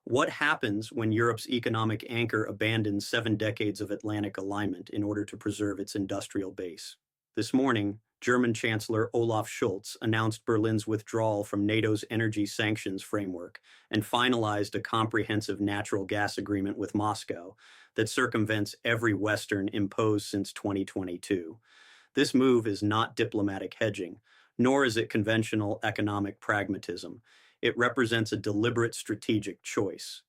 What happens when Europe's economic anchor abandons 7 decades of Atlantic alignment in order to preserve its industrial base? This morning, German Chancellor Olaf Scholz announced Berlin's withdrawal from NATO's energy sanctions framework and finalized a comprehensive natural gas agreement with Moscow that circumvents every Western imposed since 2022. This move is not diplomatic hedging, nor is it conventional economic pragmatism. It represents a deliberate strategic choice.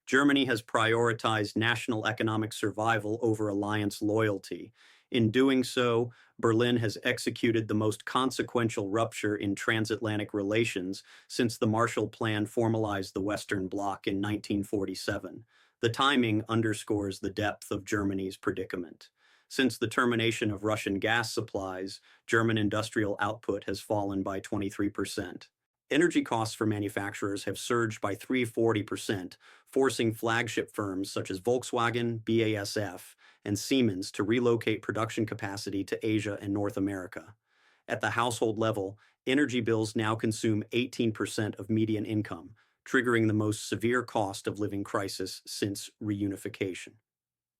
Germany has prioritized national economic survival over alliance loyalty. In doing so, Berlin has executed the most consequential rupture in transatlantic relations since the Marshall Plan formalized the Western Bloc in 1947. The timing underscores the depth of Germany's predicament. Since the termination of Russian gas supplies, German industrial output has fallen by 23%. Energy costs for manufacturers have surged by 340%, forcing flagship firms such as Volkswagen, BASF, and Siemens to relocate production capacity to Asia and North America. At the household level, energy bills now consume 18% of median income, triggering the most severe cost of living crisis since reunification.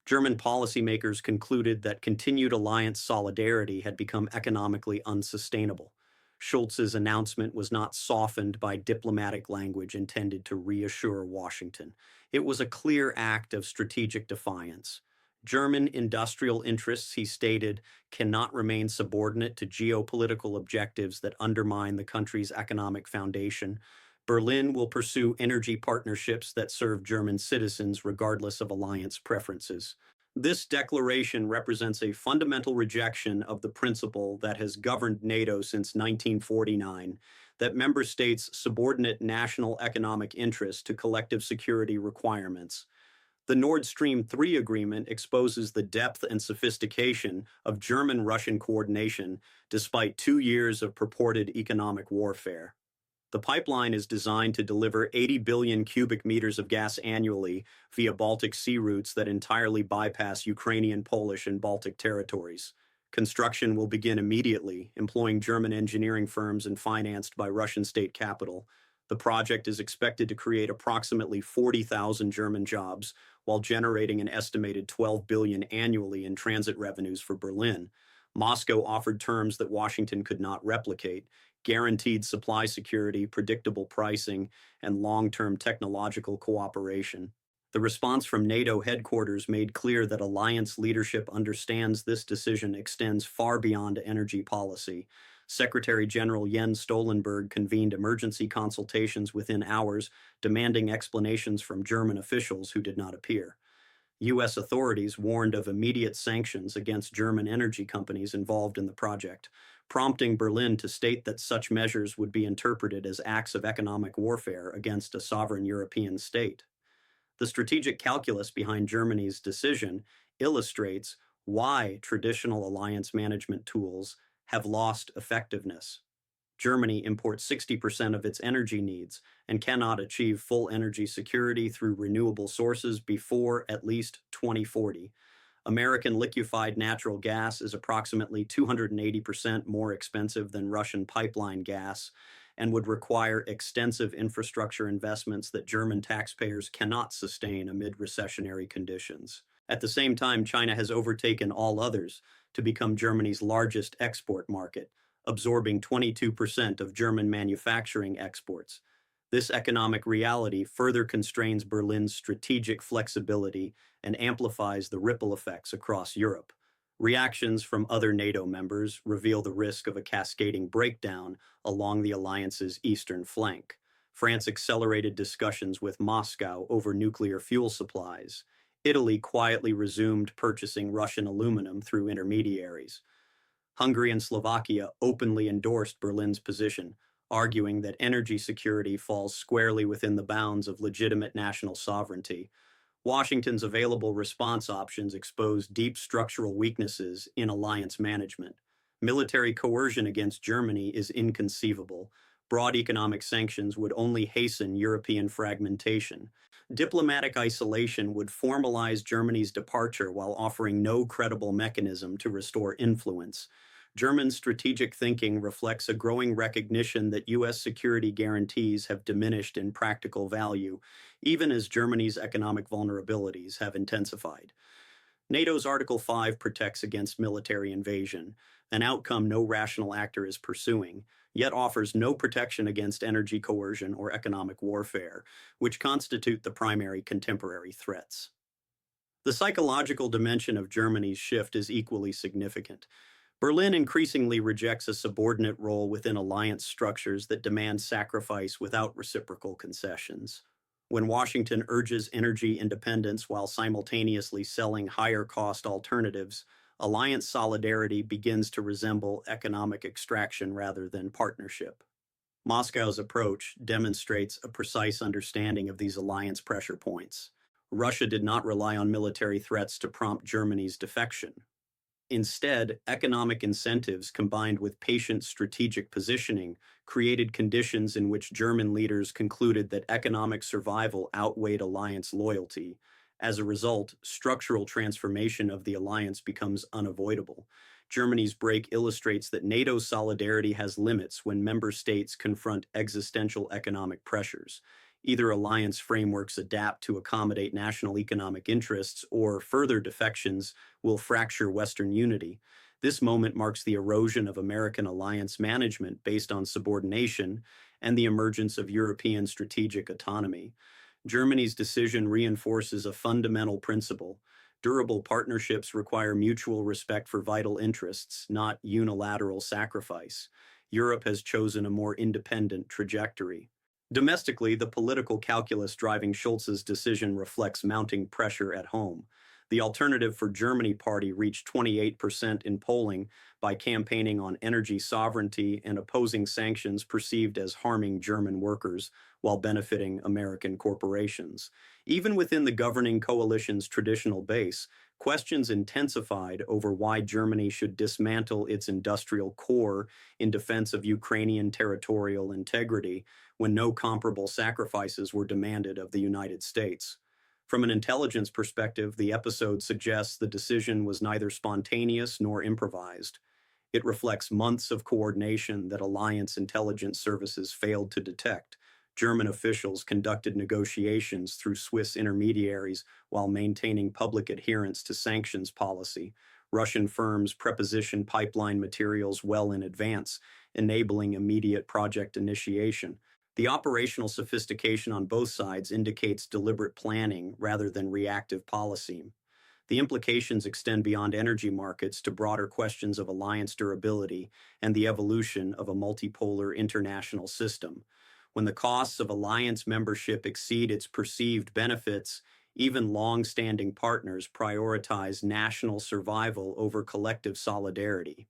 German policymakers concluded that continued alliance solidarity had become economically unsustainable. Schultz's announcement was not softened by diplomatic language intended to reassure Washington. It was a clear act of strategic defiance. German industrial interests, he stated, cannot remain subordinate to geopolitical objectives that undermine the country's economic foundation. Berlin will pursue energy partnerships that serve German citizens regardless of alliance preferences. This declaration represents a fundamental rejection of the principle that has governed NATO since 1949, that member states subordinate national economic interests to collective security requirements. The Nord Stream 3 agreement exposes the depth and sophistication of German-Russian coordination despite 2 years of purported economic warfare. The pipeline is designed to deliver 80 billion cubic meters of gas annually via Baltic Sea routes that entirely bypass Ukrainian, Polish, and Baltic territories. Construction will begin immediately, employing German engineering firms and financed by Russian state capital. The project is expected to create approximately 40,000 German jobs, while generating an estimated 12 billion annually in transit revenues for Berlin. Moscow offered terms that Washington could not replicate: guaranteed supply security, predictable pricing, and long-term technological cooperation. The response from NATO headquarters made clear that alliance leadership understands this decision extends far beyond energy policy. Secretary General Jens Stoltenberg convened emergency consultations within hours, demanding explanations from German officials who did not appear. U.S. authorities warned of immediate sanctions against German energy companies involved in the project, prompting Berlin to state that such measures would be interpreted as acts of economic warfare against a sovereign European state. The strategic calculus behind Germany's decision illustrates why traditional alliance management tools have lost effectiveness. Germany imports 60% of its energy needs and cannot achieve full energy security through renewable sources before at least 2040. American liquefied natural gas is approximately 280% more expensive than Russian pipeline gas and would require extensive infrastructure investments that German taxpayers cannot sustain amid recessionary conditions. At the same time, China has overtaken all others to become Germany's largest export market, absorbing 22% of German manufacturing exports. This economic reality further constrains Berlin's strategic flexibility and amplifies the ripple effects across Europe. Reactions from other NATO members reveal the risk of a cascading breakdown along the alliance's eastern flank. France accelerated discussions with Moscow over nuclear fuel supplies. Italy quietly resumed purchasing Russian aluminum through intermediaries. Hungary and Slovakia openly endorsed Berlin's position, arguing that energy security falls squarely within the bounds of legitimate national sovereignty. Washington's available response options expose deep structural weaknesses in alliance management. Military coercion against Germany is inconceivable. Broad economic sanctions would only hasten European fragmentation. Diplomatic isolation would formalize Germany's departure while offering no credible mechanism to restore influence. German strategic thinking reflects a growing recognition that U.S. security guarantees have diminished in practical value, even as Germany's economic vulnerabilities have intensified. NATO's Article 5 protects against military invasion, an outcome no rational actor is pursuing, yet offers no protection against energy coercion or economic warfare, which constitute the primary contemporary threats. The psychological dimension of Germany's shift is equally significant. Berlin increasingly rejects a subordinate role within alliance structures that demand sacrifice without reciprocal concessions. When Washington urges energy independence while simultaneously selling higher cost alternatives, alliance solidarity begins to resemble economic extraction rather than partnership. Moscow's approach demonstrates a precise understanding of these alliance pressure points. Russia did not rely on military threats to prompt Germany's defection. Instead, economic incentives combined with patient strategic positioning created conditions in which German leaders concluded that economic survival outweighed alliance loyalty. As a result, structural transformation of the alliance becomes unavoidable. Germany's break illustrates that NATO's solidarity has limits when member states confront existential economic pressures. Either alliance frameworks adapt to accommodate national economic interests, or further defections will fracture Western unity. This moment marks the erosion of American alliance management based on subordination and the emergence of European strategic autonomy. Germany's decision reinforces a fundamental principle. Durable partnerships require mutual respect for vital interests, not unilateral sacrifice. Europe has chosen a more independent trajectory. Domestically, the political calculus driving Schulz's decision reflects mounting pressure at home. The Alternative for Germany party reached 28% in polling by campaigning on energy sovereignty and opposing sanctions perceived as harming German workers while benefiting American corporations. Even within the governing coalition's traditional base, questions intensified over why Germany should dismantle its industrial core in defense of Ukrainian territorial integrity when no comparable sacrifices were demanded of the United States. From an intelligence perspective, the episode suggests the decision was neither spontaneous nor improvised. It reflects months of coordination that alliance intelligence services failed to detect. German officials conducted negotiations through Swiss intermediaries while maintaining public adherence to sanctions policy. Russian firms prepositioned pipeline materials well in advance, enabling immediate project initiation. The operational sophistication on both sides indicates deliberate planning rather than reactive policy. The implications extend beyond energy markets to broader questions of alliance durability and the evolution of a multipolar international system. When the costs of alliance membership exceed its perceived benefits, even long-standing partners prioritize national survival over collective solidarity.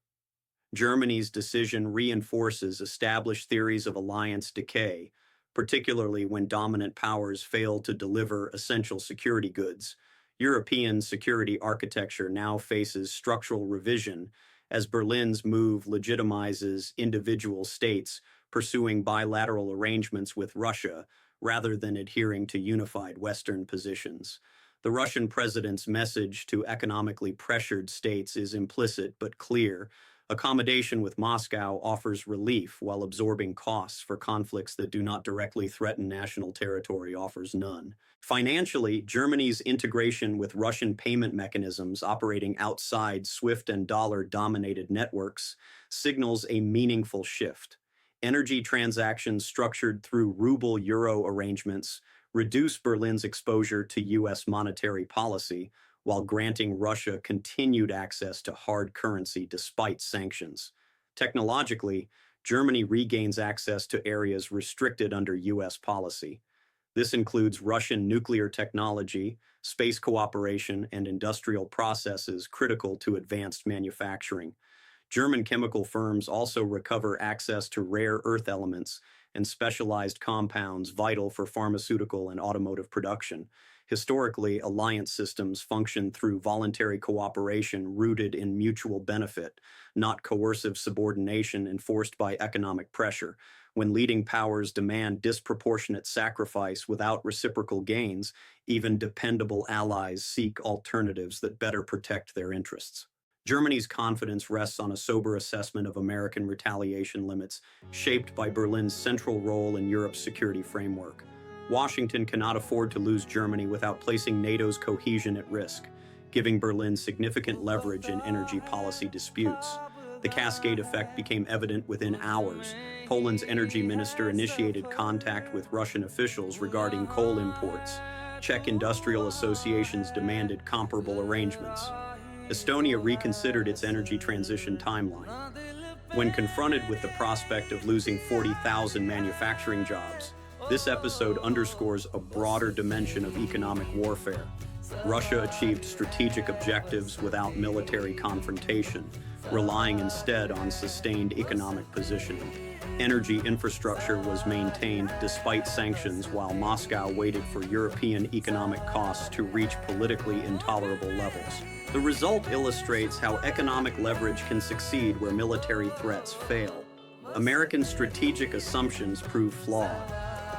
Germany's decision reinforces established theories of alliance decay, particularly when dominant powers fail to deliver essential security goods. European security architecture now faces structural revision as Berlin's move legitimizes individual states pursuing bilateral arrangements with Russia rather than adhering to unified Western positions. The Russian president's message to economically pressured states is implicit but clear. Accommodation with Moscow offers relief while absorbing costs for conflicts that do not directly threaten national territory offers none. Financially, Germany's integration with Russian payment mechanisms operating outside SWIFT and dollar-dominated networks signals a meaningful shift. Energy transactions structured through ruble-euro arrangements reduce Berlin's exposure to U.S. monetary policy, while granting Russia continued access to hard currency despite sanctions. Technologically, Germany regains access to areas restricted under U.S. policy. This includes Russian nuclear technology, space cooperation, and industrial processes critical to advanced manufacturing. German chemical firms also recover access to rare earth elements and specialized compounds vital for pharmaceutical and automotive production. Historically, alliance systems function through voluntary cooperation rooted in mutual benefit, not coercive subordination enforced by economic pressure. When leading powers demand disproportionate sacrifice without reciprocal gains, even dependable allies seek alternatives that better protect their interests. Germany's confidence rests on a sober assessment of American retaliation limits, shaped by Berlin's central role in Europe's security framework. Washington cannot afford to lose Germany without placing NATO's cohesion at risk, giving Berlin significant leverage in energy policy disputes. The cascade effect became evident within hours. Poland's energy minister initiated contact with Russian officials regarding coal imports. Czech industrial associations demanded comparable arrangements. Estonia reconsidered its energy transition timeline. When confronted with the prospect of losing 40,000 manufacturing jobs, this episode underscores a broader dimension of economic warfare. Russia achieved strategic objectives without military confrontation, relying instead on sustained economic positioning. Energy infrastructure was maintained despite sanctions, while Moscow waited for European economic costs to reach politically intolerable levels. The result illustrates how economic leverage can succeed where military threats fail. American strategic assumptions proved flawed.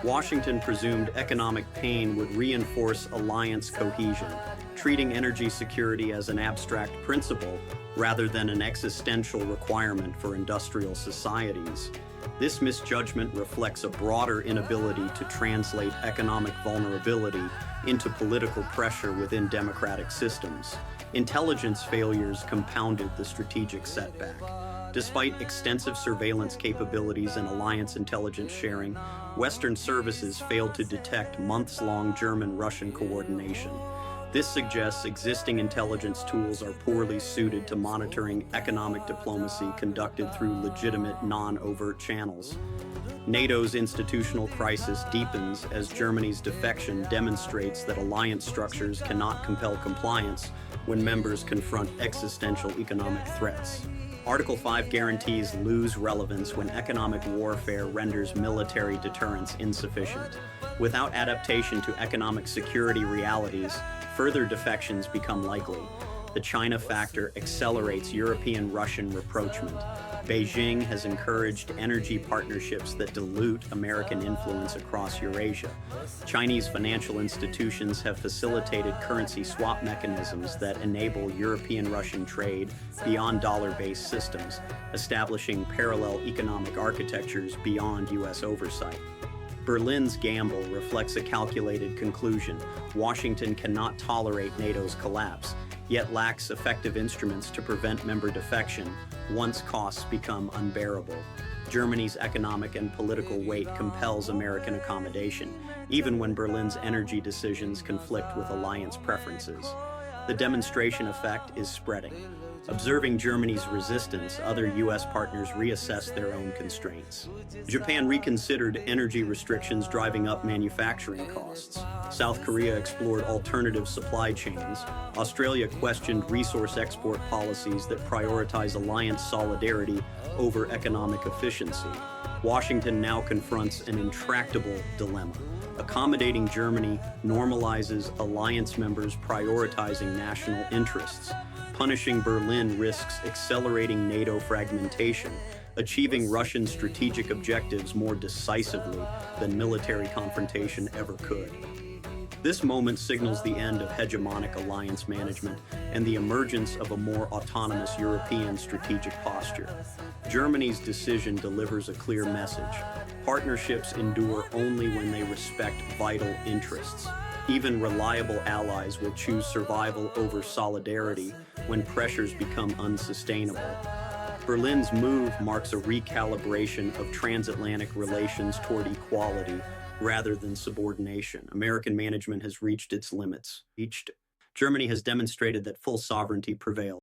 Washington presumed economic pain would reinforce alliance cohesion, treating energy security as an abstract principle rather than an existential requirement for industrial societies. This misjudgment reflects a broader inability to translate economic vulnerability into political pressure within democratic systems. Intelligence failures compounded the strategic setback. Despite extensive surveillance capabilities and alliance intelligence sharing, Western services failed to detect months-long German-Russian coordination. This suggests existing intelligence tools are poorly suited to monitoring economic diplomacy conducted through legitimate, non-overt channels. NATO's institutional crisis deepens as Germany's defection demonstrates that alliance structures cannot compel compliance when members confront existential economic threats. Article 5 guarantees lose relevance when economic warfare renders military deterrence insufficient. Without adaptation to economic security realities, further defections become likely. The China factor accelerates European-Russian rapprochement. Beijing has encouraged energy partnerships that dilute American influence across Eurasia. Chinese financial institutions have facilitated currency swap mechanisms that enable European-Russian trade beyond dollar-based systems, establishing parallel economic architectures beyond U.S. oversight. Berlin's gamble reflects a calculated conclusion. Washington cannot tolerate NATO's collapse, yet lacks effective instruments to prevent member defection once costs become unbearable. Germany's economic and political weight compels American accommodation, even when Berlin's energy decisions conflict with alliance preferences. The demonstration effect is spreading. Observing Germany's resistance, other U.S. partners reassess their own constraints. Japan reconsidered energy restrictions, driving up manufacturing costs. South Korea explored alternative supply chains. Australia questioned resource export policies that prioritize alliance solidarity over economic efficiency. Washington now confronts an intractable dilemma. Accommodating Germany normalizes alliance members prioritizing national interests. Punishing Berlin risks accelerating NATO fragmentation, achieving Russian strategic objectives more decisively than military confrontation ever could. This moment signals the end of hegemonic alliance management and the emergence of a more autonomous European strategic posture. Germany's decision delivers a clear message. Partnerships endure only when they respect vital interests. Even reliable allies will choose survival over solidarity when pressures become unsustainable. Berlin's move marks a recalibration of transatlantic relations toward equality rather than subordination. American management has reached its limits. Germany has demonstrated that full sovereignty prevails.